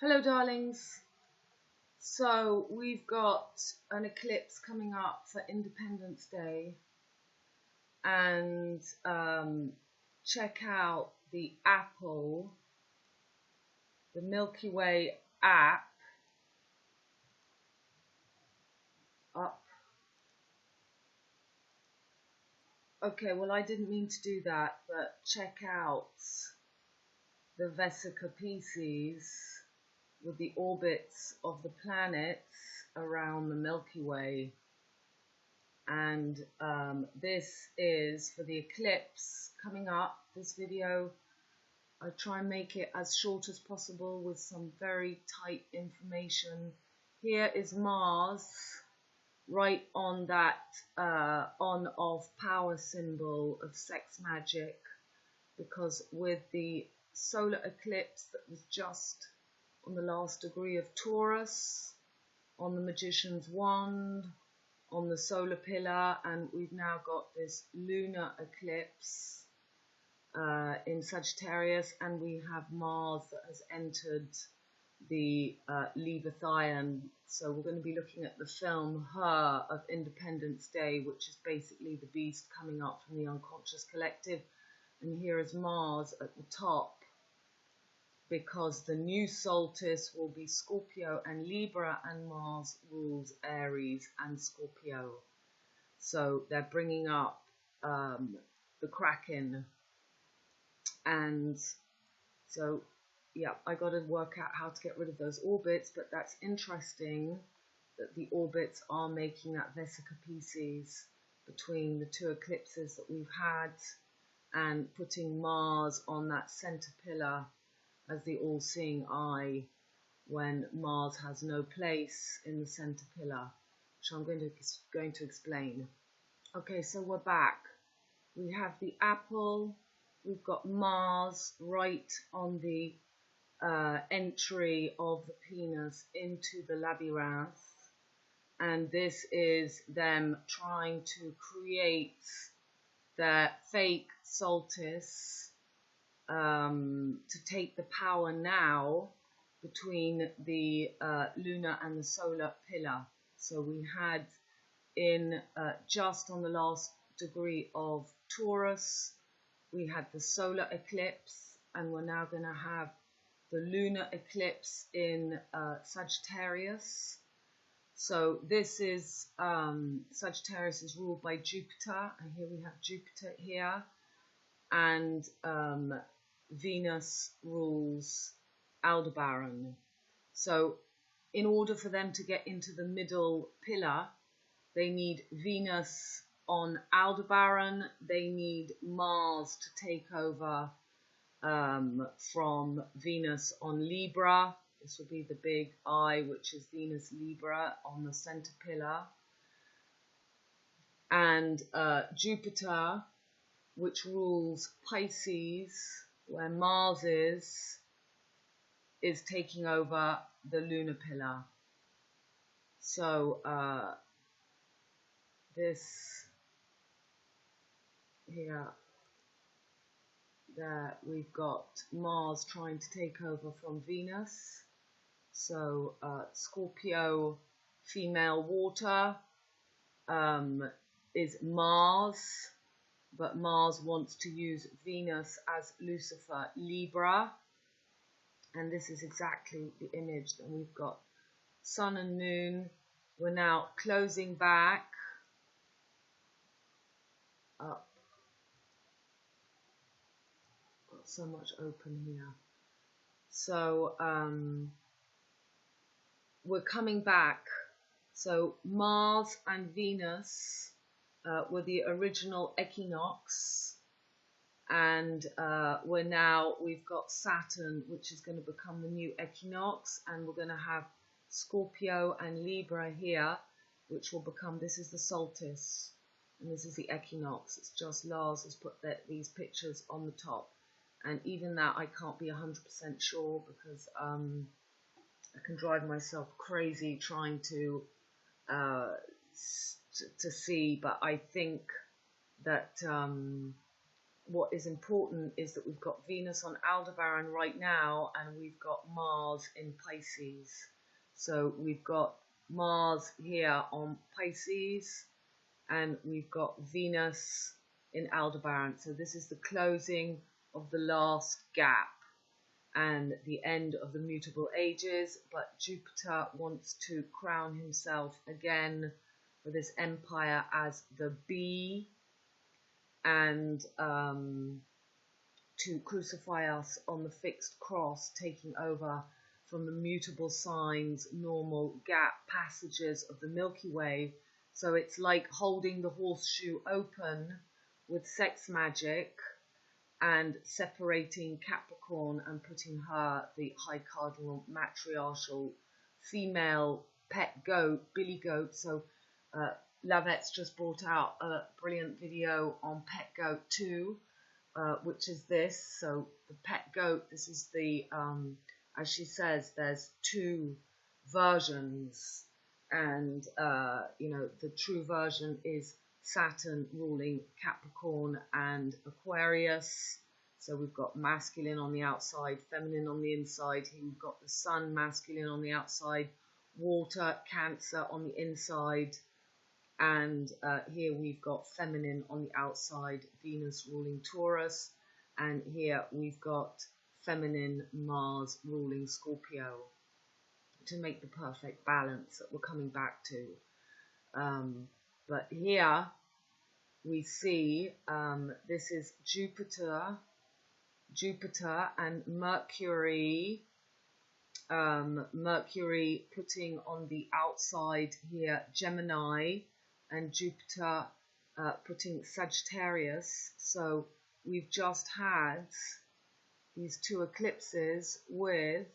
Hello darlings, so we've got an eclipse coming up for Independence Day, and check out the Apple, the Milky Way app up. Okay, well I didn't mean to do that, but check out the Vesica Pisces with the orbits of the planets around the Milky Way. And this is for the eclipse coming up. This video, I try and make it as short as possible with some very tight information. Here is Mars right on that on-off power symbol of sex magic, because with the solar eclipse that was just on the last degree of Taurus, on the Magician's wand, on the solar pillar, and we've now got this lunar eclipse in Sagittarius, and we have Mars that has entered the Leviathan. So we're going to be looking at the film Her of Independence Day, which is basically the beast coming up from the unconscious collective. And here is Mars at the top, because the new solstice will be Scorpio and Libra, and Mars rules Aries and Scorpio. So they're bringing up the Kraken. And so, yeah, I got to work out how to get rid of those orbits, but that's interesting that the orbits are making that Vesica Pisces between the two eclipses that we've had, and putting Mars on that center pillar as the all-seeing eye, when Mars has no place in the center pillar, which I'm going to explain. Okay, so we're back. We have the apple, we've got Mars right on the entry of the penis into the labyrinth, and this is them trying to create their fake solstice, to take the power now between the lunar and the solar pillar. So we had in just on the last degree of Taurus, we had the solar eclipse, and we're now going to have the lunar eclipse in Sagittarius. So this is Sagittarius is ruled by Jupiter, and here we have Jupiter here, and Venus rules Aldebaran. So in order for them to get into the middle pillar, they need Venus on Aldebaran, they need Mars to take over from Venus on Libra. This will be the big eye, which is Venus Libra on the center pillar. And Jupiter, which rules Pisces, where Mars is taking over the lunar pillar. So this here, there we've got Mars trying to take over from Venus. So Scorpio female water is Mars, but Mars wants to use Venus as Lucifer Libra, and this is exactly the image that we've got. Sun and Moon, we're now closing back up. Got so much open here. So we're coming back. So Mars and Venus were the original equinox, and we've got Saturn, which is going to become the new equinox, and we're going to have Scorpio and Libra here, which will become, this is the solstice, and this is the equinox. It's just Lars has put these pictures on the top, and even that I can't be 100% sure, because I can drive myself crazy trying to see, but I think that what is important is that we've got Venus on Aldebaran right now, and we've got Mars in Pisces. So we've got Mars here on Pisces, and we've got Venus in Aldebaran. So this is the closing of the last gap and the end of the mutable ages, but Jupiter wants to crown himself again for this empire as the bee, and to crucify us on the fixed cross, taking over from the mutable signs, normal gap passages of the Milky Way. So it's like holding the horseshoe open with sex magic and separating Capricorn and putting her, the high cardinal matriarchal female pet goat, billy goat. So Lavette's just brought out a brilliant video on pet goat 2, which is this. So the pet goat, this is the, as she says, there's 2 versions, and you know, the true version is Saturn ruling Capricorn and Aquarius. So we've got masculine on the outside, feminine on the inside. Here we've got the sun, masculine on the outside, water, Cancer on the inside, and here we've got feminine on the outside, Venus ruling Taurus, and here we've got feminine Mars ruling Scorpio, to make the perfect balance that we're coming back to. But here we see this is Jupiter and Mercury. Mercury putting on the outside here Gemini, and Jupiter putting Sagittarius. So we've just had these 2 eclipses with,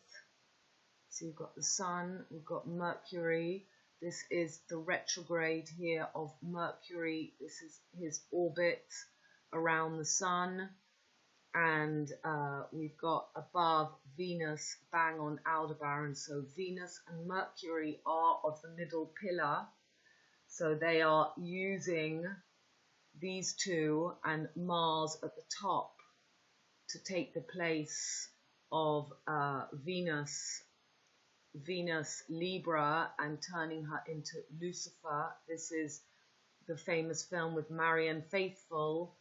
so we've got the Sun, we've got Mercury. This is the retrograde here of Mercury. This is his orbit around the Sun. And we've got above Venus bang on Aldebaran. So Venus and Mercury are of the middle pillar. So they are using these 2 and Mars at the top to take the place of Venus Libra, and turning her into Lucifer. This is the famous film with Marianne Faithfull,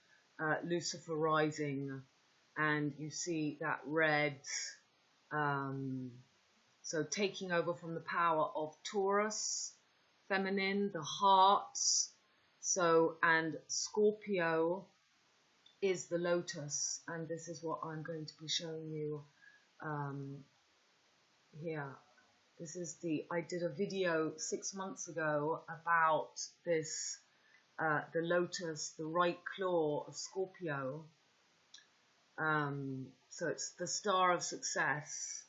Lucifer Rising, and you see that red, so taking over from the power of Taurus, feminine, the heart. So, and Scorpio is the Lotus, and this is what I'm going to be showing you here. This is I did a video 6 months ago about this, the Lotus, the right claw of Scorpio. So it's the star of success.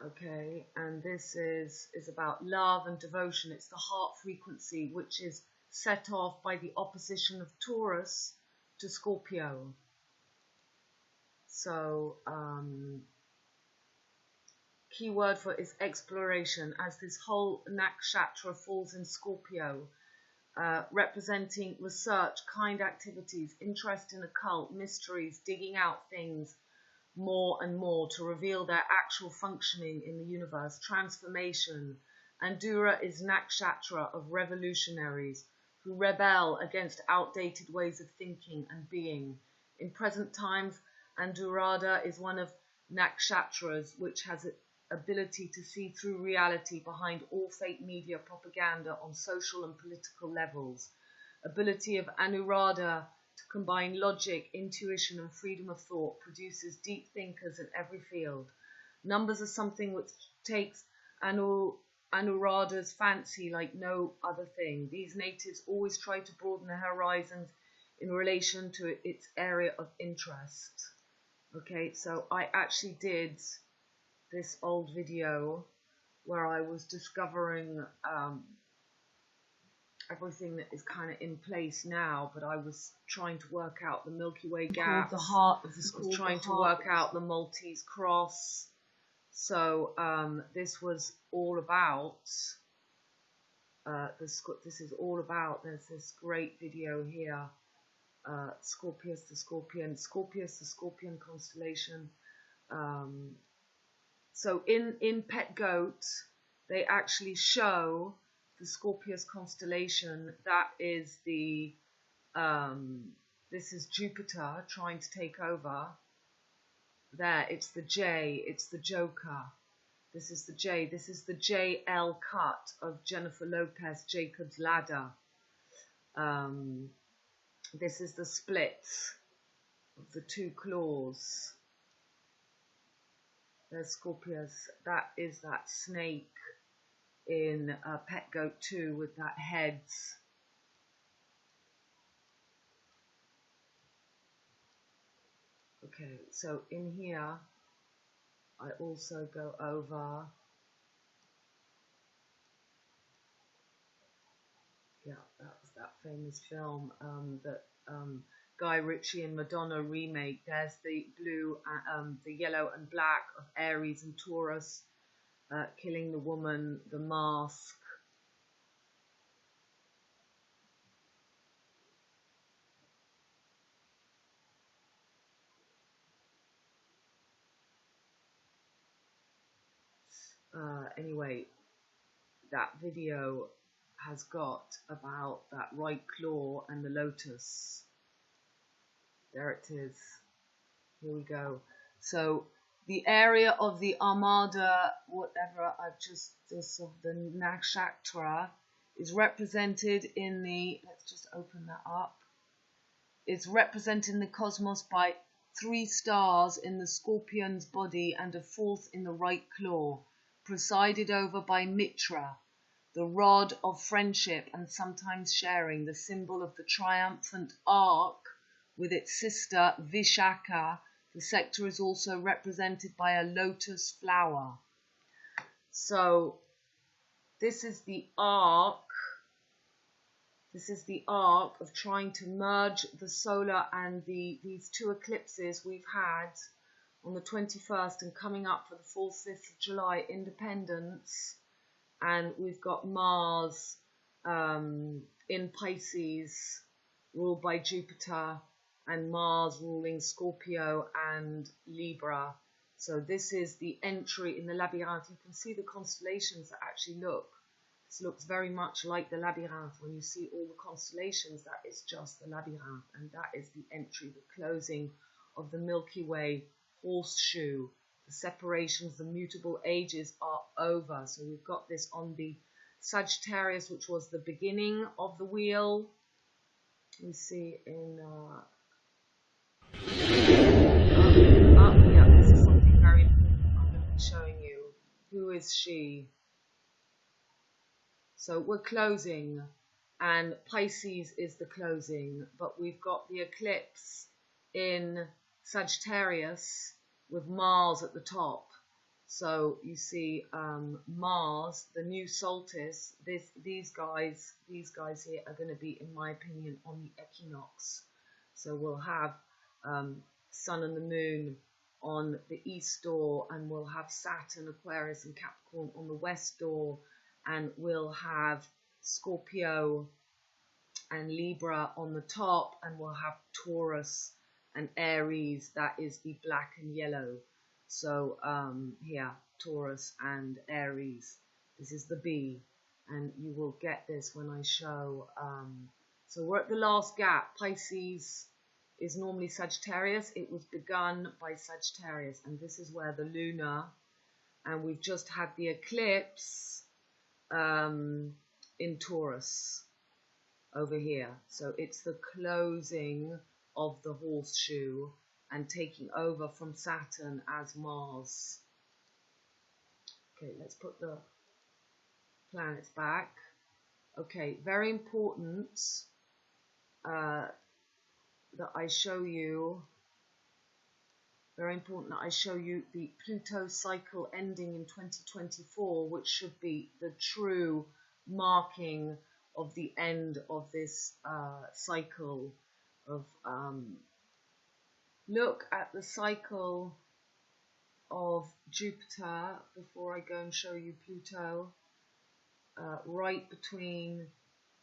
Okay, and this is about love and devotion. It's the heart frequency, which is set off by the opposition of Taurus to Scorpio. So, key word for it is exploration, as this whole nakshatra falls in Scorpio, representing research, kind activities, interest in occult, mysteries, digging out things more and more to reveal their actual functioning in the universe, transformation. Andura is nakshatra of revolutionaries who rebel against outdated ways of thinking and being. In present times, Andurada is one of nakshatras which has ability to see through reality behind all fake media propaganda on social and political levels. Ability of Anuradha to combine logic, intuition and freedom of thought produces deep thinkers in every field. Numbers are something which takes Anuradha's fancy like no other thing. These natives always try to broaden their horizons in relation to its area of interest. Okay, so I actually did this old video where I was discovering everything that is kind of in place now, but I was trying to work out the Milky Way gap, the heart of the was trying to work out the Maltese cross. So this was all about this is all about, there's this great video here Scorpius the Scorpion constellation. So in Pet Goat, they actually show the Scorpius constellation. That is the, this is Jupiter trying to take over. There, it's the J, it's the Joker. This is the J, this is the JL cut of Jennifer Lopez, Jacob's Ladder. This is the splits of the two claws. There's Scorpius. That is that snake in Pet Goat 2 with that heads. Okay, so in here, I also go over, yeah, that was that famous film that Guy Ritchie and Madonna remake. There's the blue, the yellow and black of Aries and Taurus, killing the woman, the mask. Anyway, that video has got about that right claw and the lotus. There it is. Here we go. So the area of the Armada, whatever I've just, this of the Nakshatra, is represented in the, let's just open that up. It's represented in the cosmos by 3 stars in the scorpion's body and a 4th in the right claw, presided over by Mitra, the rod of friendship and sometimes sharing, the symbol of the triumphant arc with its sister Vishaka. The sector is also represented by a lotus flower. So this is the arc. This is the arc of trying to merge the solar and these 2 eclipses we've had on the 21st and coming up for the 4th, 5th of July, Independence. And we've got Mars in Pisces, ruled by Jupiter, and Mars ruling Scorpio and Libra. So this is the entry in the labyrinth. You can see the constellations that actually look. This looks very much like the labyrinth. When you see all the constellations, that is just the labyrinth. And that is the entry, the closing of the Milky Way horseshoe. The separations, the mutable ages are over. So we've got this on the Sagittarius, which was the beginning of the wheel. We see in... yeah, this is something very important I'm going to be showing you. Who is she? So we're closing, and Pisces is the closing, but we've got the eclipse in Sagittarius with Mars at the top. So you see Mars, the new Solstice. These guys here are going to be, in my opinion, on the equinox. So we'll have Sun and the Moon on the east door, and we'll have Saturn, Aquarius and Capricorn on the west door, and we'll have Scorpio and Libra on the top, and we'll have Taurus and Aries. That is the black and yellow. So here, Taurus and Aries. This is the B, and you will get this when I show. So we're at the last gap. Pisces is normally Sagittarius. It was begun by Sagittarius, and this is where the lunar, and we've just had the eclipse in Taurus over here. So it's the closing of the horseshoe and taking over from Saturn as Mars. Okay, let's put the planets back. Okay, very important that I show you, the Pluto cycle ending in 2024, which should be the true marking of the end of this cycle of look at the cycle of Jupiter before I go and show you Pluto. Right between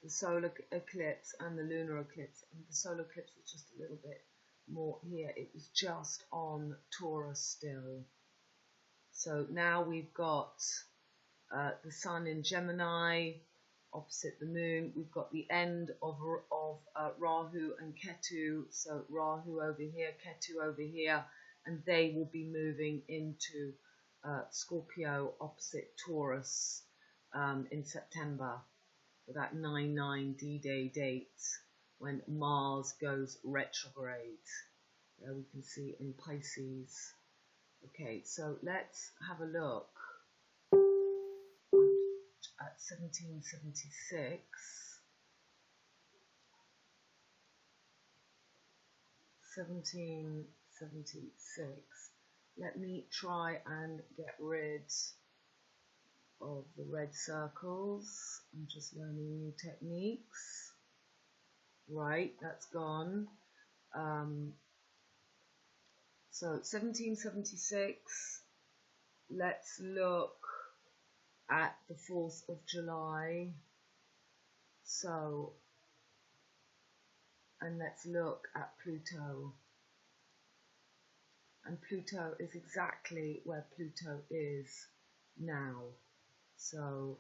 the solar eclipse and the lunar eclipse. And the solar eclipse was just a little bit more here. It was just on Taurus still. So now we've got the sun in Gemini opposite the moon. We've got the end of Rahu and Ketu. So Rahu over here, Ketu over here, and they will be moving into Scorpio opposite Taurus in September for that 9/9 D-Day date when Mars goes retrograde. There we can see in Pisces. Okay, so let's have a look at 1776. 1776. Let me try and get rid of the red circles. I'm just learning new techniques. Right, that's gone. So 1776, let's look at the 4th of July. So, and let's look at Pluto. And Pluto is exactly where Pluto is now. So,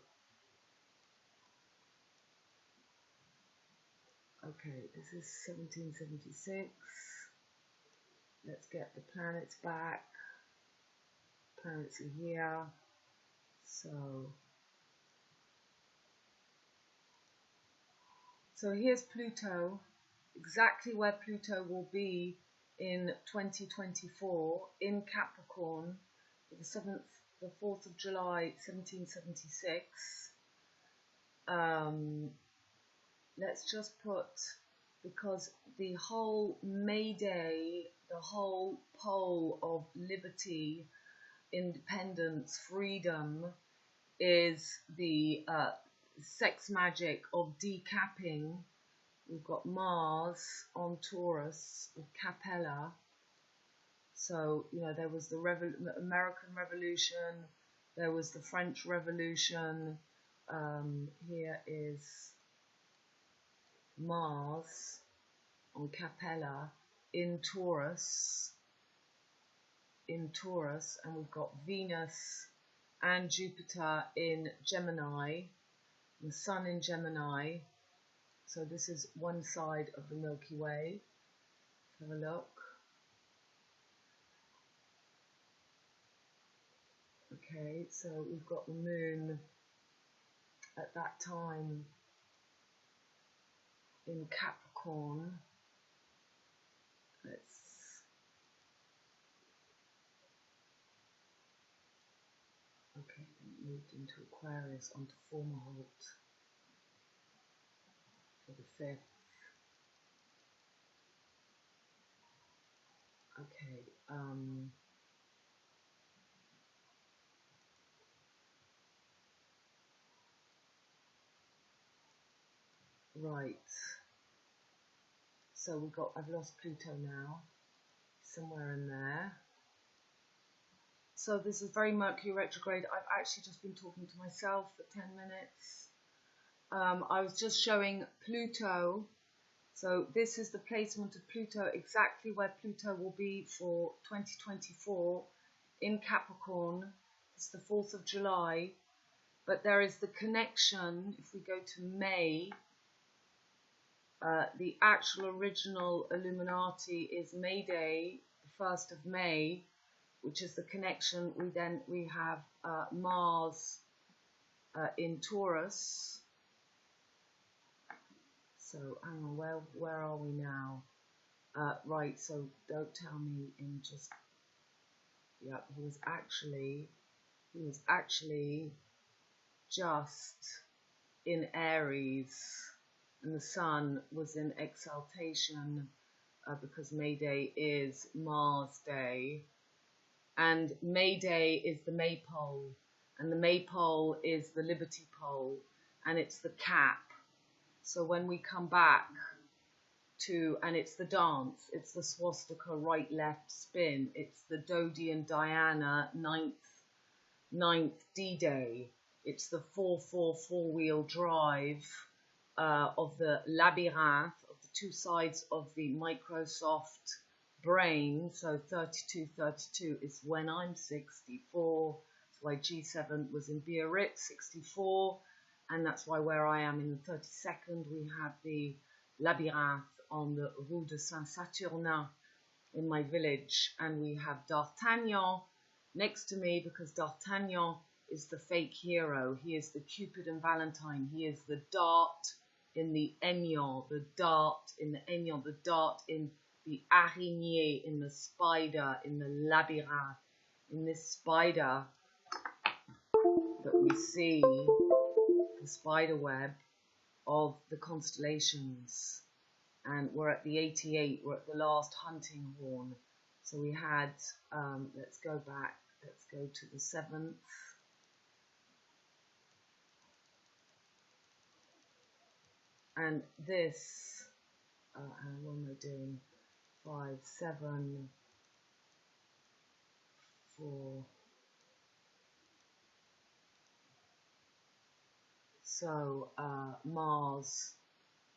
okay, this is 1776. Let's get the planets back. Planets are here. So here's Pluto, exactly where Pluto will be in 2024 in Capricorn for the 4th of July 1776. Let's just put, because the whole May Day, the whole pole of liberty, independence, freedom is the sex magic of decapping. We've got Mars on Taurus with Capella. So, you know, there was the American Revolution, there was the French Revolution. Here is Mars on Capella in Taurus, and we've got Venus and Jupiter in Gemini, the Sun in Gemini. So this is one side of the Milky Way. Have a look. Okay, so we've got the moon at that time in Capricorn. Okay, it moved into Aquarius onto Formahalt for the 5th. Okay, right. So I've lost Pluto now, somewhere in there. So this is very Mercury retrograde. I've actually just been talking to myself for 10 minutes. I was just showing Pluto. So this is the placement of Pluto, exactly where Pluto will be for 2024 in Capricorn. It's the 4th of July. But there is the connection, if we go to May, the actual original Illuminati is May Day, the 1st of May, which is the connection. We have Mars in Taurus. So hang on, where are we now? Right, so don't tell me in just, yeah, he was actually just in Aries, and the sun was in exaltation because May Day is Mars Day, and May Day is the Maypole, and the Maypole is the Liberty Pole, and it's the cap. So when we come back to, and it's the dance, it's the swastika right left spin, it's the Dodi and Diana ninth D-Day, it's the 4-4 four-wheel drive of the labyrinth, of the two sides of the Microsoft brain. So 3232 is when I'm 64. That's why G7 was in Biarritz, 64. And that's why where I am in the 32nd, we have the labyrinth on the Rue de Saint-Saturnin in my village. And we have D'Artagnan next to me, because D'Artagnan is the fake hero. He is the Cupid and Valentine. He is the dart in the aignan, the dart in the aignan, the dart in the araignée, in the spider, in the labyrinth, in this spider that we see, the spider web of the constellations. And we're at the 88, we're at the last hunting horn. So we had, let's go back, let's go to the 7th. And this, and what am I doing? 5, 7, 4. So Mars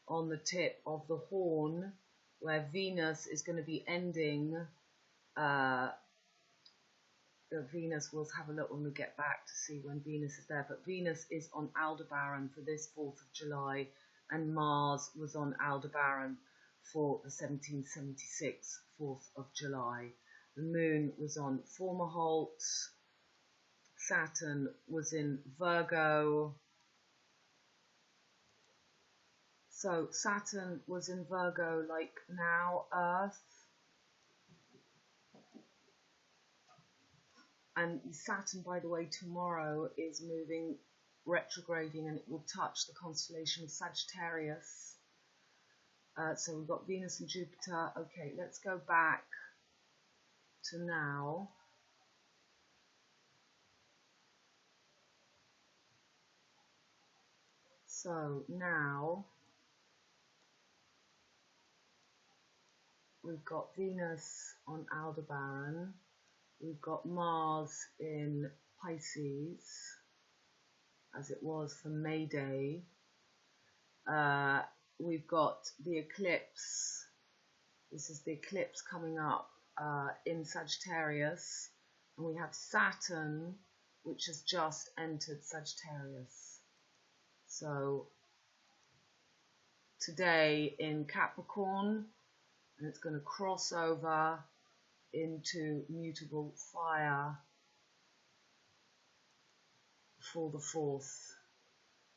on the tip of the horn, where Venus is going to be ending. Venus, we'll have a look when we get back to see when Venus is there. But Venus is on Aldebaran for this 4th of July. And Mars was on Aldebaran for the 1776 4th of July. The Moon was on Fomalhaut. Saturn was in Virgo. So Saturn was in Virgo like now, Earth. And Saturn, by the way, tomorrow is moving retrograding, and it will touch the constellation of Sagittarius. So we've got Venus and Jupiter. Okay, let's go back to now. So now we've got Venus on Aldebaran. We've got Mars in Pisces, as it was for May Day. We've got the eclipse. This is the eclipse coming up in Sagittarius. And we have Saturn, which has just entered Sagittarius. So today in Capricorn, and it's going to cross over into mutable fire for the 4th.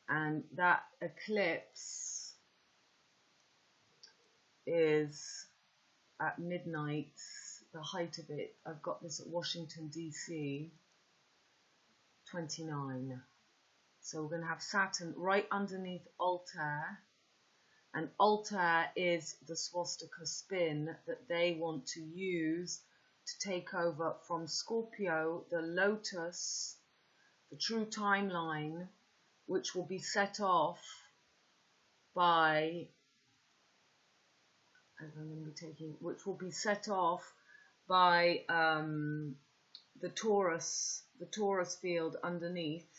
And that eclipse is at midnight, the height of it. I've got this at Washington, D.C., 29. So we're going to have Saturn right underneath Altair. And Altair is the swastika spin that they want to use to take over from Scorpio, the Lotus, the true timeline, which will be set off by, which will be set off by the Taurus field underneath.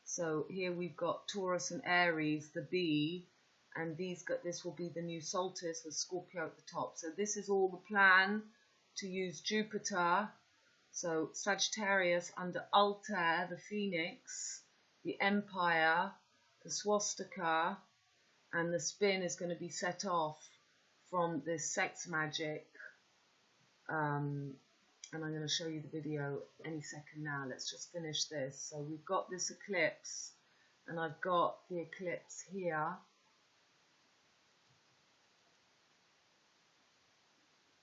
So here we've got Taurus and Aries, the bee, and this will be the new Solstice with Scorpio at the top. So this is all the plan to use Jupiter. So Sagittarius under Altair, the Phoenix, the Empire, the swastika, and the spin is going to be set off from this sex magic. And I'm going to show you the video any second now. Let's just finish this. So we've got this eclipse, and I've got the eclipse here.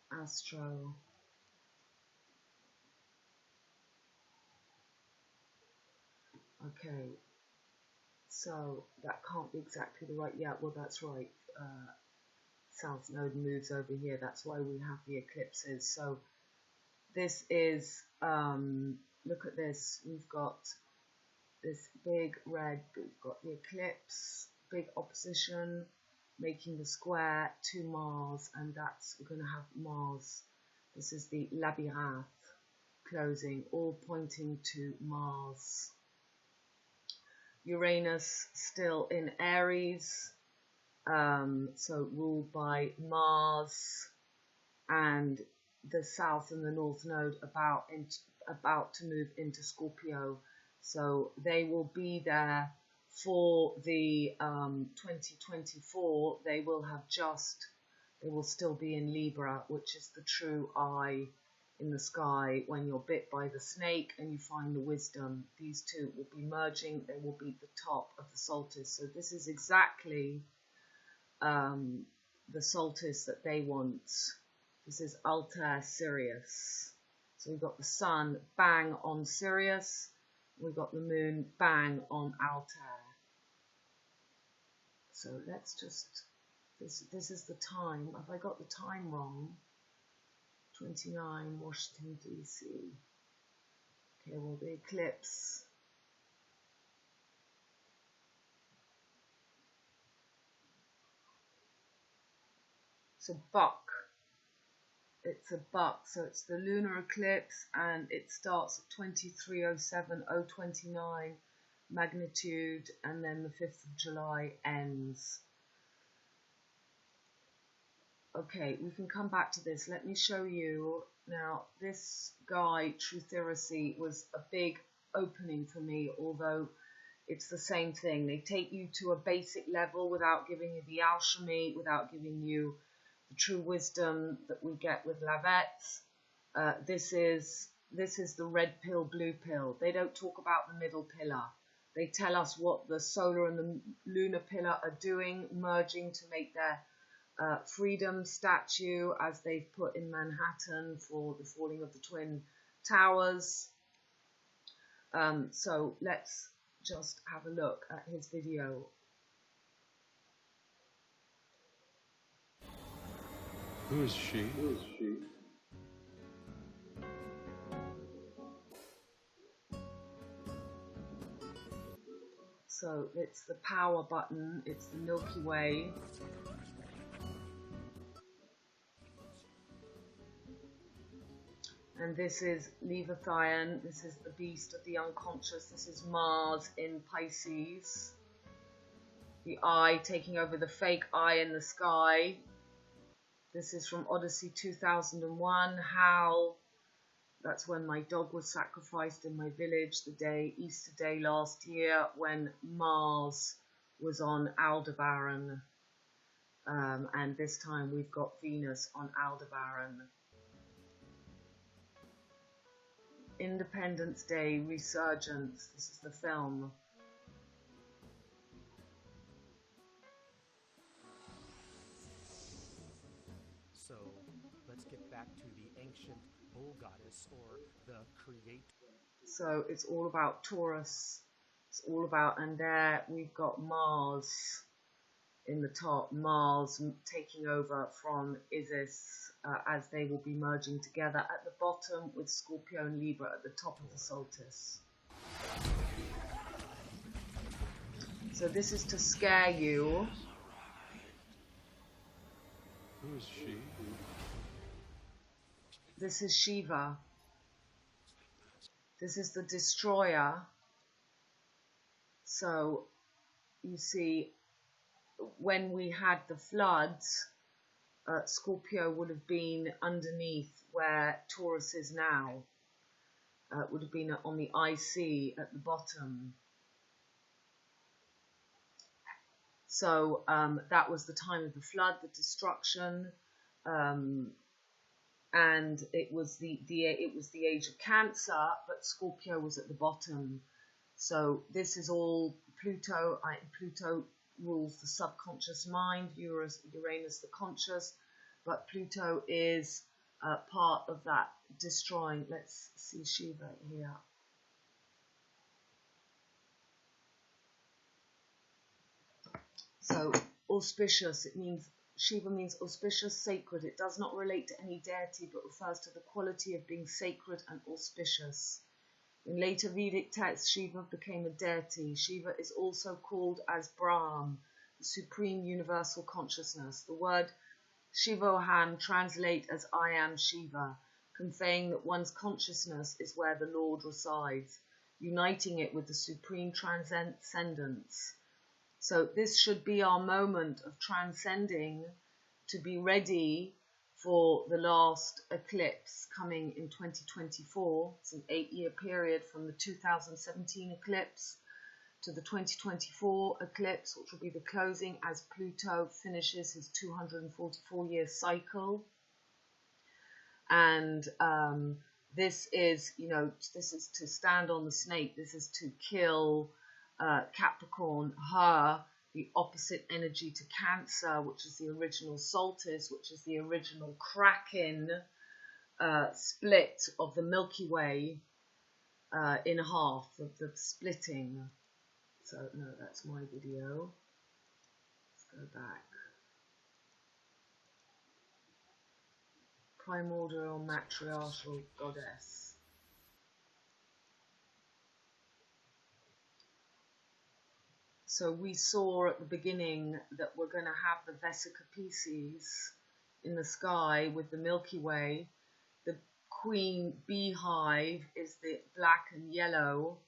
Astro. Okay, so that can't be exactly the right, yeah, well that's right, South Node moves over here, that's why we have the eclipses. So this is, look at this, we've got this big red, we've got the eclipse, big opposition, making the square to Mars, and that's, we're going to have Mars, this is the labyrinth closing, all pointing to Mars. Uranus still in Aries, so ruled by Mars and the South and the North Node about to move into Scorpio. So they will be there for the 2024. They will still be in Libra, which is the true eye in the sky when you're bit by the snake and you find the wisdom. These two will be merging. They will be the top of the solstice. So this is exactly the solstice that they want. This is Altair Sirius. So we've got the sun bang on Sirius. We've got the moon bang on Altair. So let's just, this is the time. Have I got the time wrong? 29, Washington, D.C. Okay, well, the eclipse. It's a buck. It's a buck, so it's the lunar eclipse, and it starts at 23:07:029 magnitude, and then the 5th of July ends. Okay, we can come back to this. Let me show you. Now, this guy, Trutheracy, was a big opening for me, although it's the same thing. They take you to a basic level without giving you the alchemy, without giving you the true wisdom that we get with Lavette. This is the red pill, blue pill. They don't talk about the middle pillar. They tell us what the solar and the lunar pillar are doing, merging to make their freedom statue, as they've put in Manhattan for the falling of the Twin Towers. So let's just have a look at his video. Who is she? Who is she? So it's the power button, it's the Milky Way. And this is Leviathan, this is the beast of the unconscious, this is Mars in Pisces. The eye taking over the fake eye in the sky. This is from Odyssey 2001, Hal. That's when my dog was sacrificed in my village, the day, Easter Day last year, when Mars was on Aldebaran. And this time we've got Venus on Aldebaran. Independence Day, Resurgence, this is the film. So let's get back to the ancient bull goddess, or the creator. So it's all about Taurus. It's all about, and there we've got Mars in the top. Mars taking over from Isis as they will be merging together at the bottom, with Scorpio and Libra at the top of the solstice. So this is to scare you. Who is she? This is Shiva. This is the destroyer. So you see, when we had the floods, Scorpio would have been underneath where Taurus is now. Would have been on the IC at the bottom. So that was the time of the flood, the destruction, and it was the age of Cancer, but Scorpio was at the bottom. So this is all Pluto. Pluto rules the subconscious mind, Uranus the conscious, but Pluto is part of that destroying. Let's see Shiva here. So auspicious, it means, Shiva means auspicious, sacred. It does not relate to any deity, but refers to the quality of being sacred and auspicious. In later Vedic texts, Shiva became a deity. Shiva is also called as Brahm, the supreme universal consciousness. The word Shivoham translates as I am Shiva, conveying that one's consciousness is where the Lord resides, uniting it with the supreme transcendence. So this should be our moment of transcending to be ready for the last eclipse coming in 2024. It's an 8-year period from the 2017 eclipse to the 2024 eclipse, which will be the closing as Pluto finishes his 244-year cycle. And this is, you know, this is to stand on the snake. This is to kill Capricorn, her, the opposite energy to Cancer, which is the original Solstice, which is the original cracking split of the Milky Way in half, the splitting. So, no, that's my video. Let's go back. Primordial matriarchal goddess. So we saw at the beginning that we're going to have the Vesica Pisces in the sky with the Milky Way. The queen beehive is the black and yellow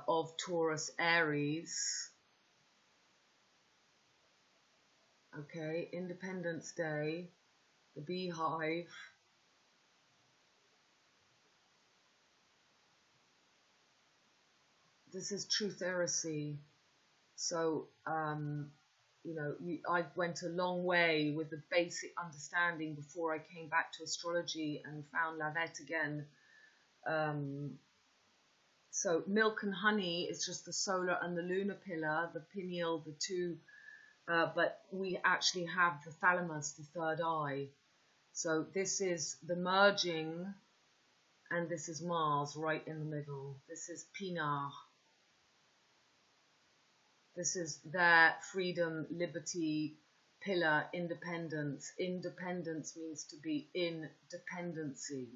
of Taurus Aries. Okay, Independence Day, the beehive. This is truth heresy. So, you know, I went a long way with the basic understanding before I came back to astrology and found Lavette again. So milk and honey is just the solar and the lunar pillar, the pineal, the two, but we actually have the thalamus, the third eye. So this is the merging, and this is Mars right in the middle. This is Pinar. This is their freedom, liberty, pillar, independence. Independence means to be in dependency.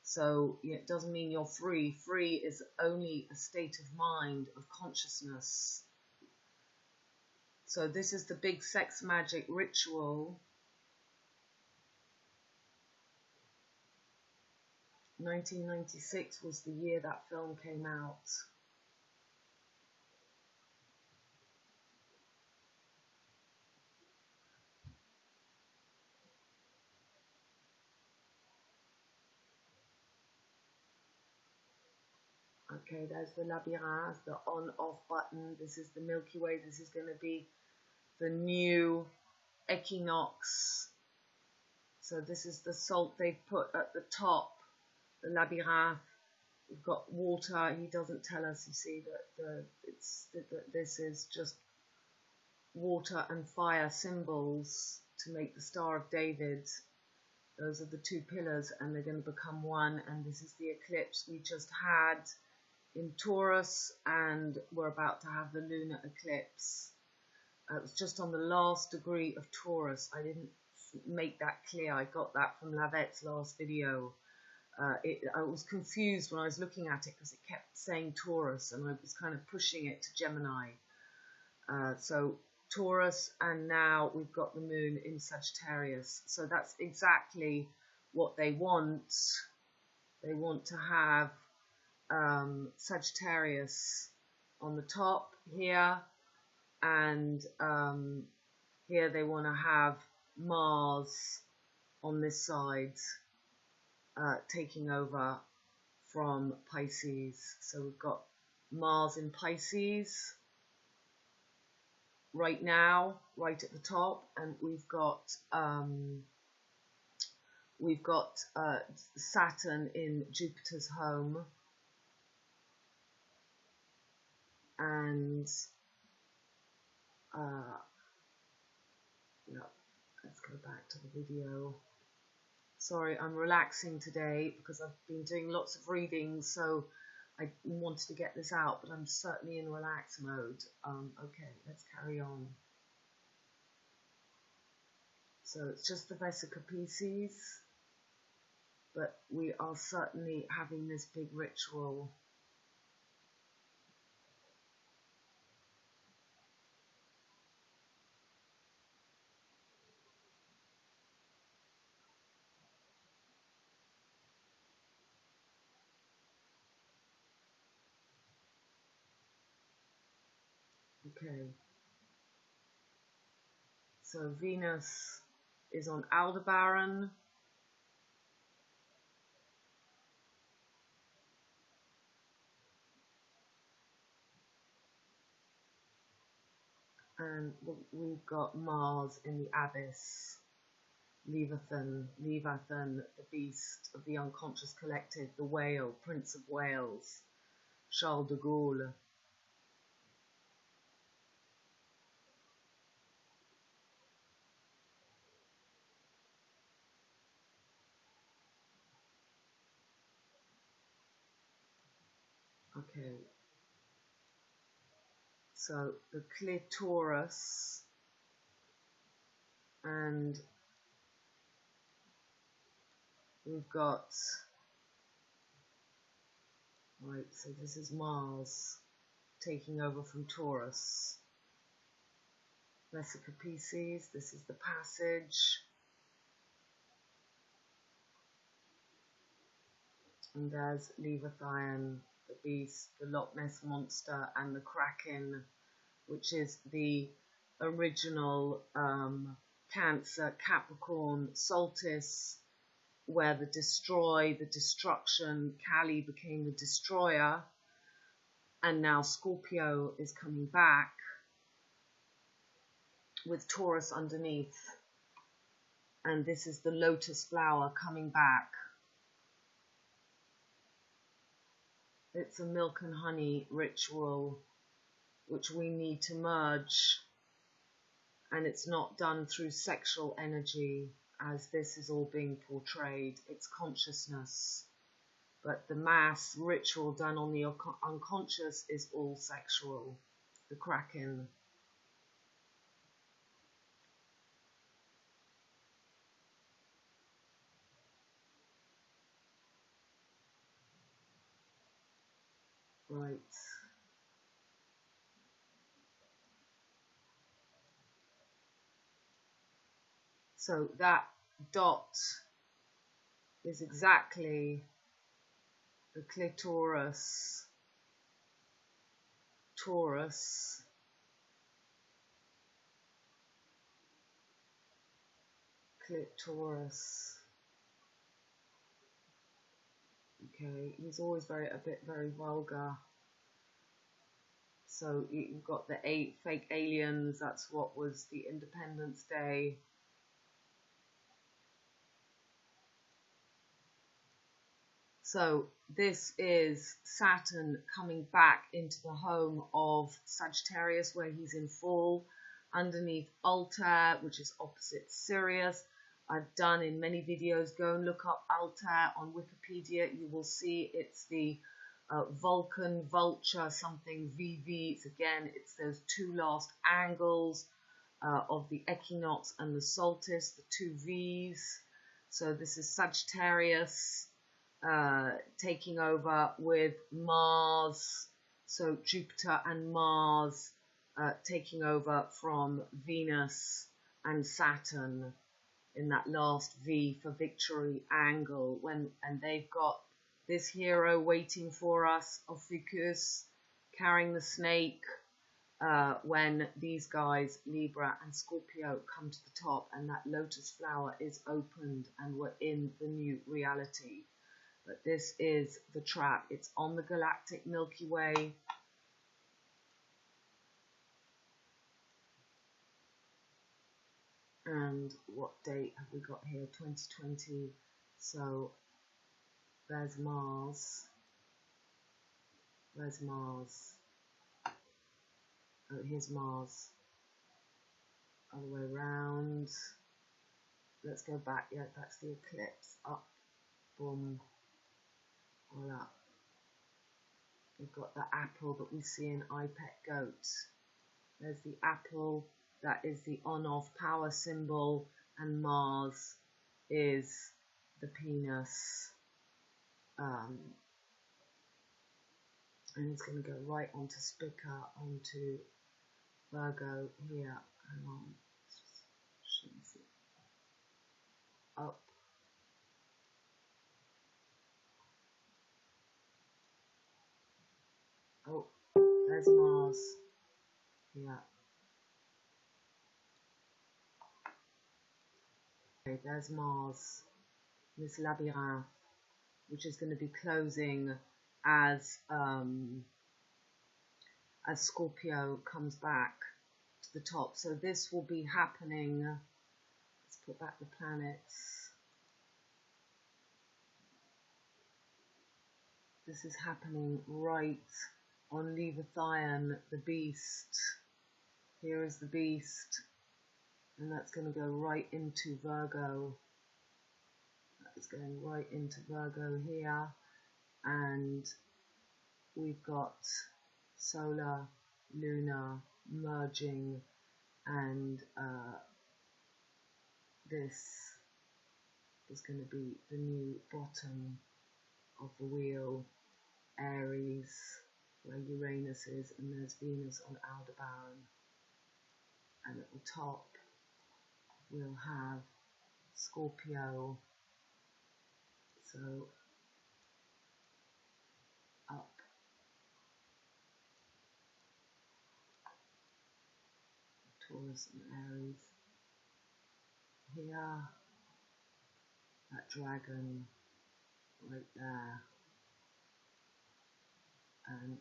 So it doesn't mean you're free. Free is only a state of mind, of consciousness. So this is the big sex magic ritual. 1996 was the year that film came out. Okay, there's the labyrinth, the on-off button. This is the Milky Way. This is going to be the new equinox. So this is the salt they've put at the top, the labyrinth. We've got water. He doesn't tell us, you see, that this is just water and fire symbols to make the Star of David. Those are the two pillars, and they're going to become one. And this is the eclipse we just had in Taurus, and we're about to have the lunar eclipse. It was just on the last degree of Taurus. I didn't make that clear. I got that from Lavette's last video. I was confused when I was looking at it because it kept saying Taurus, and I was kind of pushing it to Gemini. So Taurus, and now we've got the moon in Sagittarius. So that's exactly what they want. They want to have Sagittarius on the top here, and here they want to have Mars on this side, taking over from Pisces. So we've got Mars in Pisces right now, right at the top, and we've got Saturn in Jupiter's home, and yeah, let's go back to the video. Sorry, I'm relaxing today because I've been doing lots of readings, so I wanted to get this out, but I'm certainly in relax mode. Okay, let's carry on. So it's just the Vesica Pisces, but we are certainly having this big ritual. Okay. So Venus is on Aldebaran. And we've got Mars in the abyss. Leviathan, the beast of the unconscious collective, the whale, Prince of Wales, Charles de Gaulle. Okay. So the clitoris and we've got, right, so this is Mars taking over from Taurus. Vesica Pisces, this is the passage. And there's Leviathan, the beast, the Loch Ness monster, and the Kraken, which is the original Cancer, Capricorn, Solstice, where the destruction, Kali became the destroyer, and now Scorpio is coming back with Taurus underneath, and this is the lotus flower coming back. It's a milk and honey ritual which we need to merge, and it's not done through sexual energy as this is all being portrayed. It's consciousness, but the mass ritual done on the unconscious is all sexual. The Kraken. Right. So that dot is exactly the clitoris, Taurus, clitoris. Okay, he's always very vulgar. So you've got the 8 fake aliens. That's what was the Independence Day. So this is Saturn coming back into the home of Sagittarius, where he's in full, underneath Altair, which is opposite Sirius. I've done in many videos. Go and look up Altair on Wikipedia. You will see it's the Vulcan, Vulture, something VV. It's those 2 last angles of the equinox and the solstice, the 2 V's. So this is Sagittarius taking over with Mars, so Jupiter and Mars taking over from Venus and Saturn in that last V for victory angle, and they've got this hero waiting for us, Ophiuchus, carrying the snake, when these guys, Libra and Scorpio, come to the top and that lotus flower is opened and we're in the new reality. But this is the trap. It's on the galactic Milky Way. And what date have we got here? 2020. So there's Mars. Where's Mars? Oh, here's Mars. Other way around. Let's go back. Yeah, that's the eclipse. Up. Boom. All up. We've got the apple that we see in iPet Goat. There's the apple. That is the on-off power symbol. And Mars is the penis. And it's going to go right onto Spica, onto Virgo here. Hang on. Up. Oh, there's Mars. Yeah. Okay, there's Mars, this labyrinth, which is going to be closing as Scorpio comes back to the top. So this will be happening. Let's put back the planets. This is happening right on Leviathan, the beast. Here is the beast, and that's going to go right into Virgo. That is going right into Virgo here, and we've got solar, lunar merging, and this is going to be the new bottom of the wheel, Aries, where Uranus is, and there's Venus on Aldebaran. And at the top we'll have Scorpio. So up Taurus and Aries. Here, that dragon right there, and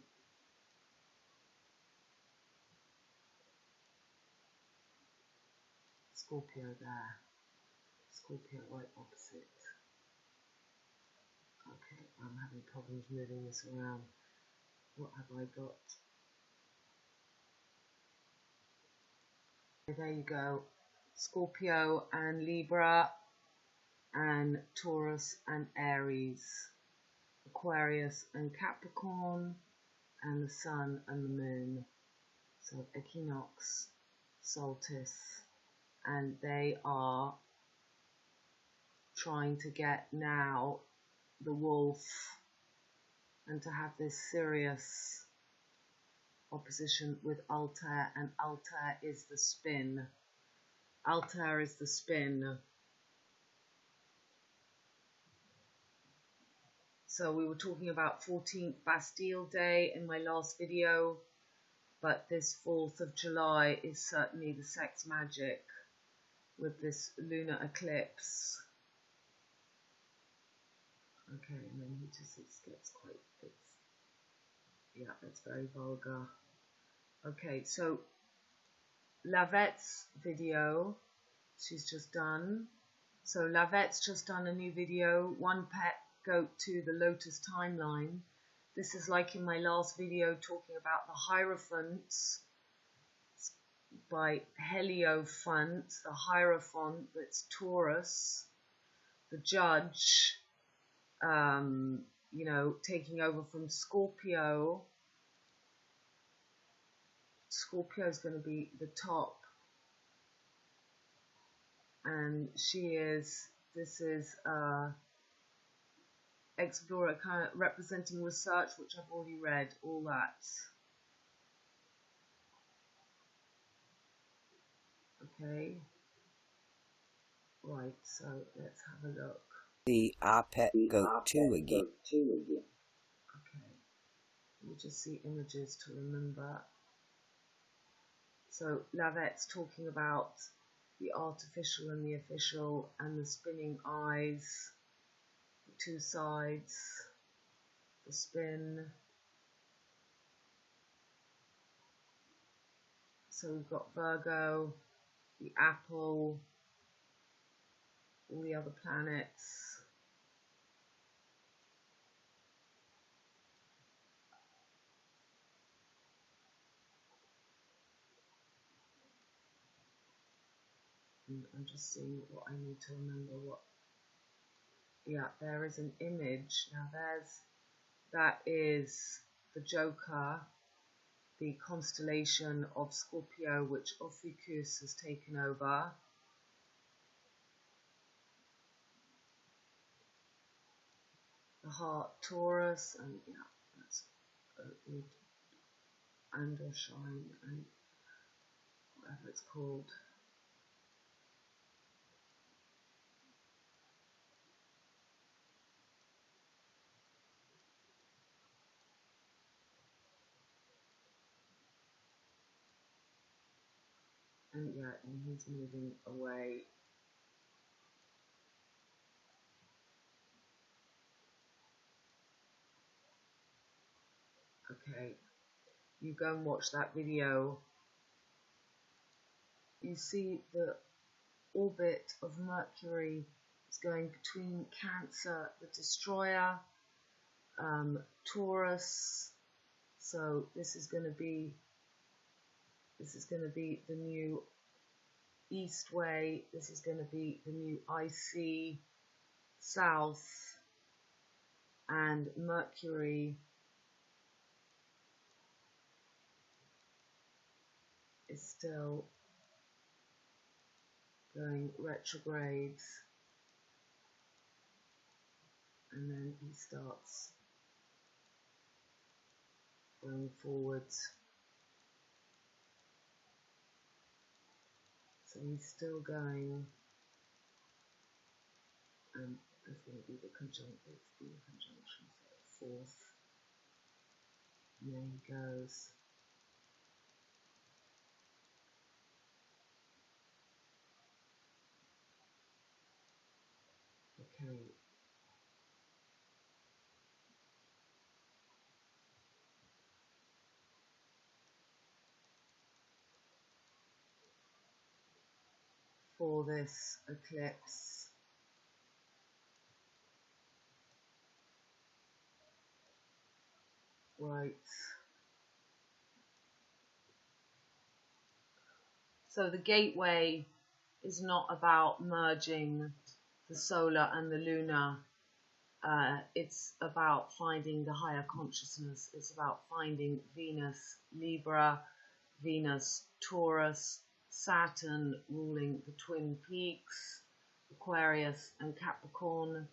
Scorpio there, Scorpio right opposite. Okay, I'm having problems moving this around. What have I got? There you go, Scorpio and Libra, and Taurus and Aries, Aquarius and Capricorn, and the Sun and the Moon. So equinox, solstice, and they are trying to get now the wolf and to have this serious opposition with Altair, and Altair is the spin. Altair is the spin. So we were talking about 14th Bastille Day in my last video, but this 4th of July is certainly the sex magic with this lunar eclipse. Okay, and then he just gets quite, yeah, that's very vulgar. Okay, so Lavette's video, she's just done. So Lavette's just done a new video, One Pet Goat to the Lotus Timeline. This is like in my last video talking about the Hierophants by Hierophant, the Hierophant, that's Taurus, the judge, you know, taking over from Scorpio. Scorpio is going to be the top, and this is Explorer, kind of representing research, which I've already read, all that. Okay, right, so let's have a look. The pet goat 2 again. Okay, we'll just see images to remember. So Lavette's talking about the artificial and the official, and the spinning eyes, the two sides, the spin. So we've got Virgo, the apple, all the other planets. And I'm just seeing what I need to remember. What? Yeah, there is an image. Now that is the Joker, the constellation of Scorpio, which Ophiuchus has taken over. The heart, Taurus, and yeah, that's good. And or shine, and whatever it's called. And yeah, and he's moving away. Okay, you go and watch that video. You see the orbit of Mercury is going between Cancer, the destroyer, Taurus. So this is going to be the new east way. This is going to be the new IC south, and Mercury is still going retrogrades, and then he starts going forwards. So he's still going, and there's going to be the conjunction, so fourth, and there he goes. Okay. For this eclipse, right, so the gateway is not about merging the solar and the lunar. It's about finding the higher consciousness. It's about finding Venus Libra, Venus Taurus, Saturn ruling the twin peaks, Aquarius and Capricorn,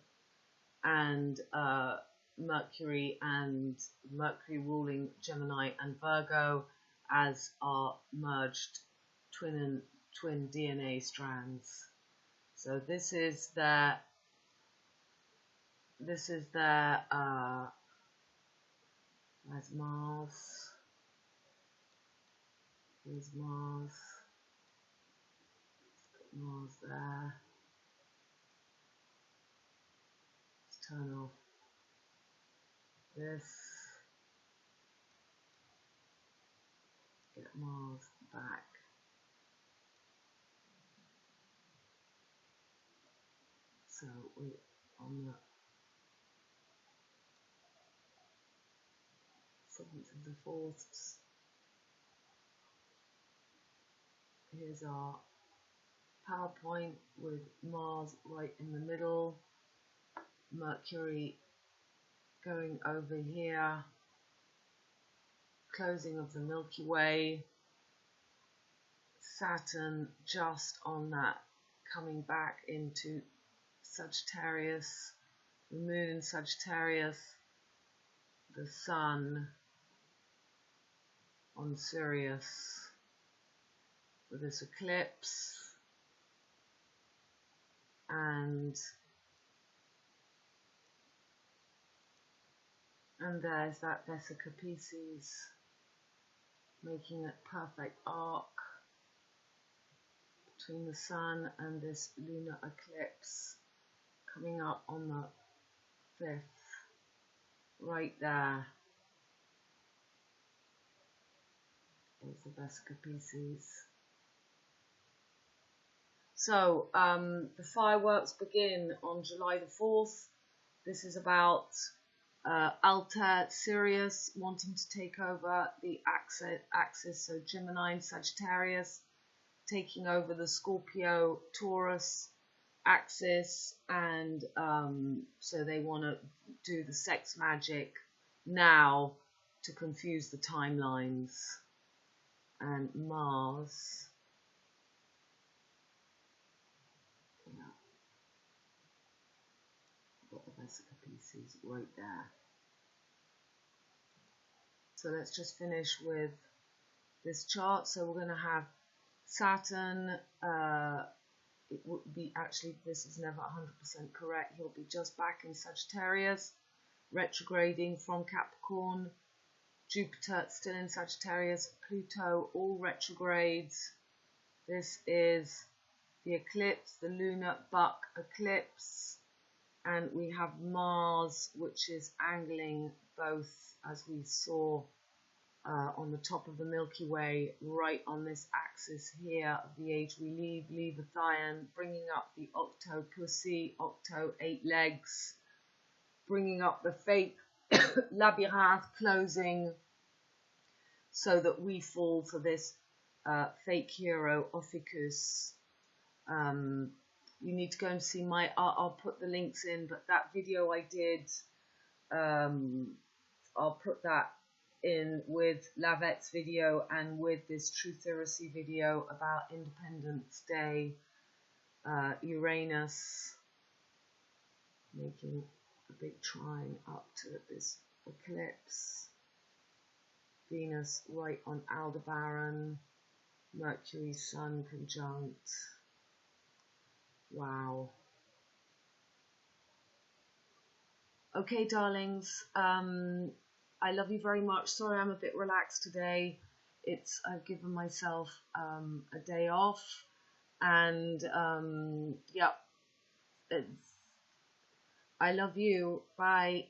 and Mercury ruling Gemini and Virgo as our merged twin DNA strands. So this is their where's Mars? Here's Mars. Mars there. Let's turn off this. Get Mars back. So we're on the 7th of the 4th. Here's our PowerPoint with Mars right in the middle, Mercury going over here, closing of the Milky Way, Saturn just on that, coming back into Sagittarius, the Moon in Sagittarius, the Sun on Sirius with this eclipse, and there's that Vesica Pisces making a perfect arc between the Sun and this lunar eclipse coming up on the 5th, right there. There's the Vesica Pisces. So the fireworks begin on July the 4th. This is about Alta Sirius wanting to take over the axis, so Gemini and Sagittarius taking over the Scorpio Taurus axis, and so they want to do the sex magic now to confuse the timelines. And Mars, got the Vesica Pisces right there. So let's just finish with this chart. So we're going to have Saturn, it would be, actually this is never 100% correct, he'll be just back in Sagittarius, retrograding from Capricorn, Jupiter still in Sagittarius, Pluto all retrogrades, This is the eclipse, the lunar buck eclipse, and we have Mars, which is angling both, as we saw on the top of the Milky Way, right on this axis here of the age we leave, Leviathan, bringing up the octopussy, octo 8 legs, bringing up the fake labyrinth, closing, so that we fall for this fake hero, Ophiuchus. You need to go and see my, I'll put the links in, but that video I did, I'll put that in with Lavette's video and with this Trutheracy video about Independence Day, Uranus making a big trine up to this eclipse, Venus right on Aldebaran, Mercury, Sun conjunct. Wow. Okay, darlings, I love you very much. Sorry I'm a bit relaxed today. I've given myself a day off, and yeah, I love you. Bye.